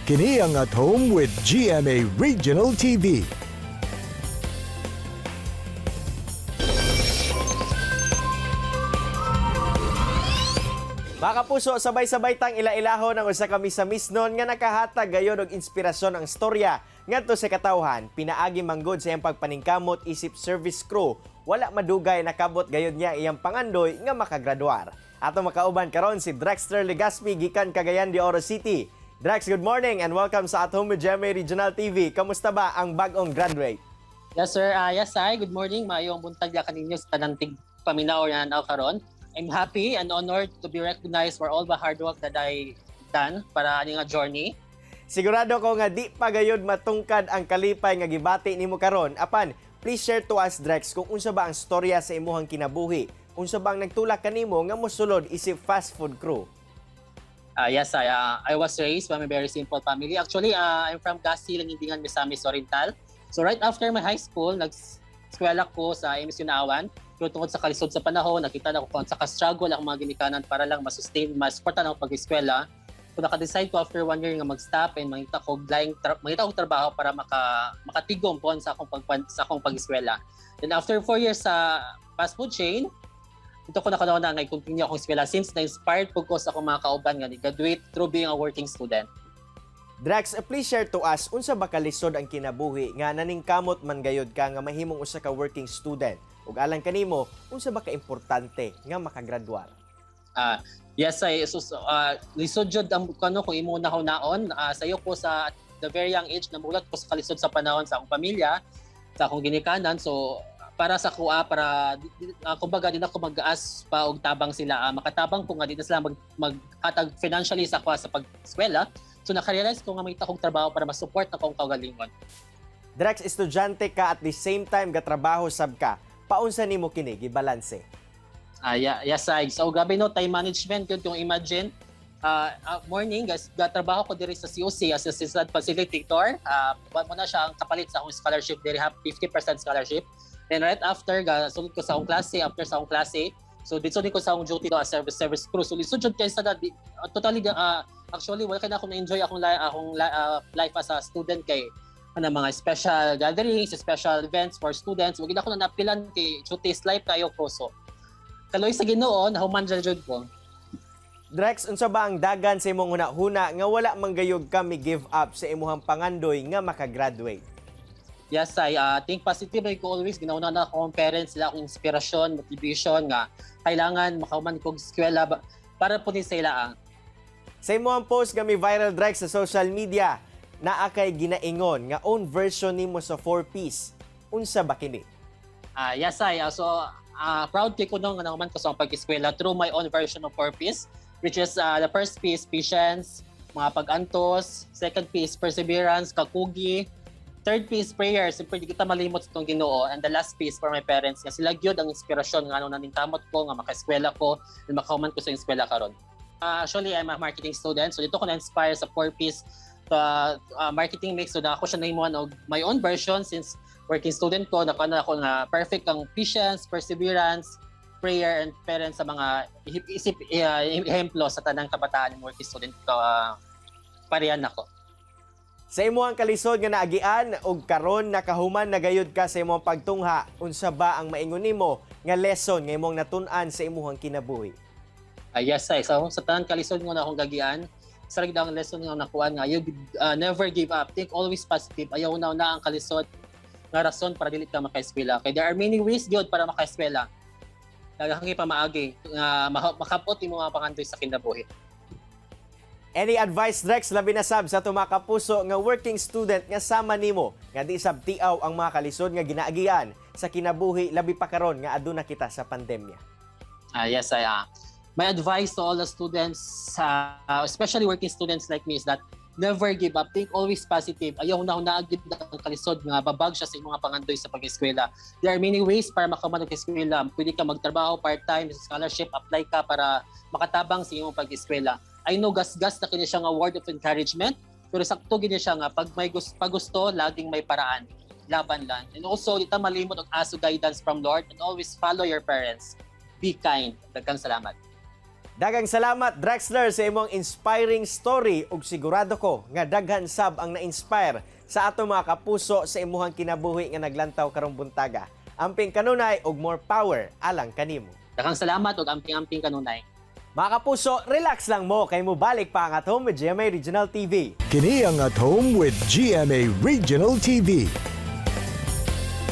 Kini ang At Home with GMA Regional TV. Mga kapuso, sabay-sabay tang ila-ilahon ang usa ka misnon nga nakahatag gayon og inspirasyon ang storya ngadto sa katawhan. Pinaagi manggod sa iyang pagpaningkamot isip service crew. Wala madugay nakabot gayon niya iyang pangandoy nga makagraduar. Ato makauban karon si Drexter Legaspi gikan Cagayan de Oro City. Drex, good morning and welcome sa At Home with GMA Regional TV. Kamusta ba ang bag-ong graduate? Yes sir, yes ay, good morning. Maayong buntag ya kaninyo sa tanang paminaw na karon. I'm happy and honored to be recognized for all the hard work that I done para ani nga journey. Sigurado ko nga di pa gayud matungkad ang kalipay nga gibati nimo karon. Apan, please share to us Drex kung unsa ba ang storya sa imuhang kinabuhi. Unsa bang nagtulak kanimo nga mosulod isip fast food crew? Yes, I was raised from a very simple family. Actually, I'm from Gasi, Langindingan, Misamis Oriental. So right after my high school, nag-eskwela ko sa MS Yunawan. Pero tungkol sa kalisod sa panahon, nakita na ko kung sa ka-struggle ang mga ginikanan para lang ma-sustain, ma-supportan ang pag-eskwela. So naka-decide ko after 1 year nga mag-stop and mangita ko trabaho para makatigom po sa akong pag-eskwela. Then after 4 years sa fast food chain, ito ko nakanaw na ngay continue akong eskwela since na-inspired po ko sa akong mga kauban nga ni-graduate through being a working student. Drax, please share to us unsa ba kalisod ang kinabuhi nga naningkamot man gayud ka nga mahimong usa ka working student ug alang kanimo unsa ba ka importante nga makagraduar? Yes, lisod jud ang kano kung imo naon sayo ko sa the very young age namulat ko sa kalisod sa panahon sa akong pamilya, sa akong ginikanan. So para sa kuha para kumbaga din ako mag-aas pa og tabang sila makatabang ko nga di na sila maghatag financially sa kuha sa pag-eskwela. So nakarealize ko nga may takong trabaho para ma-support na kong kaugalingon. Drex, estudyante ka at the same time gatrabaho sab ka. Paunsa nimo kini gibalanse? Yes, so grabe no, time management yun kung imagine. Morning, guys, gatrabaho ko diri sa COC as assistant facilitator. Mo na siya ang kapalit sa akong scholarship, diri have 50% scholarship. Then right after, sulod ko sa akong klase, after sa akong klase, so dito ko sa akong duty as service crew. So lisod jud kay sa totally actually wala kay na ako na-enjoy akong life as a student kay mga special gatherings, special events for students. Wag ako na napilan kay duties life kayo ko. So kaloy sa Ginoo nahuman jud ko. Drex, unsa ba ang dagan sa imong hunahuna nga wala manggayog kami give up sa imuhang pangandoy nga makagraduate? Yes, I think positive ko always. Ginauna na akong parents, sila akong inspirasyon, motivation nga kailangan makahuman kog eskwela para po ni sila. Sa imuhang post nga may viral Drex sa social media, naa kay ginaingon nga own version nimo sa 4-piece. Unsa ba kini? Yes, proud kay ko nung nga nahuman ko sa pag-eskwela through my own version of 4-piece, which is the first piece, patience, mga pag-antos, second piece, perseverance, kakugi, third piece, prayer, siyempre di kita malimot sa itong Ginoo, and the last piece for my parents, nga sila gyud ang inspirasyon nga nung naningkamot ko, nga maka-eskwela ko, and makahuman ko sa eskwela karon. Actually, I'm a marketing student, so dito ko na-inspire sa 4-piece marketing mix, so na ako siya nahimuan og my own version since working student ko, nakana ako nga perfect ang patience, perseverance, prayer, and parents sa mga ehemplo sa tanang kabataan ng working student ko, parehan ako. Sa imuhang kalisod nga naagian og karon nakahuman na gayud ka sa imong pagtungha, unsa ba ang maingon nimo nga lesson nga imong natun-an sa imuhang kinabuhi? Yes, so sa tanang kalisod nga akong gagian, sa ang lesson nga nakuha nga, you never give up. Think always positive. Ayaw na ang kalisod nga rason para dili ka maka-eskwela. Kay there are many ways gyud para maka-eskwela. Nagahangi pa maagi nga makapot imo mga pangandoy sa kinabuhi. Any advice Drex labi na sab sa tumakapuso nga working student nga sama nimo nga di sab tiaw ang mga kalisod nga ginaagian sa kinabuhi labi pa karon nga aduna kita sa pandemya? Yes, my advice to all the students, especially working students like me, is that never give up. Think always positive. Ayaw na agad ang kalisod nga babag siya sa mga pangandoy sa pag-eskwela. There are many ways para makaman og eskwela. Pwede ka magtrabaho part-time, scholarship, apply ka para makatabang sa imong pag-eskwela. I know gas-gas na kini siya nga word of encouragement, pero sakto gini siya nga pag may gusto, laging may paraan. Laban lang. And also, di ta malimot og aso guidance from Lord, and always follow your parents. Be kind. Daghang salamat. Dagang salamat Drexler sa imong inspiring story ug sigurado ko nga daghan sab ang na-inspire sa ato mga kapuso sa imuhang kinabuhi nga naglantaw karong buntaga. Amping kanunay ug more power alang kanimo. Daghang salamat ug amping-amping kanunay. Mga kapuso, relax lang mo kay mo balik pa ang At Home with GMA Regional TV. Kini ang At Home with GMA Regional TV.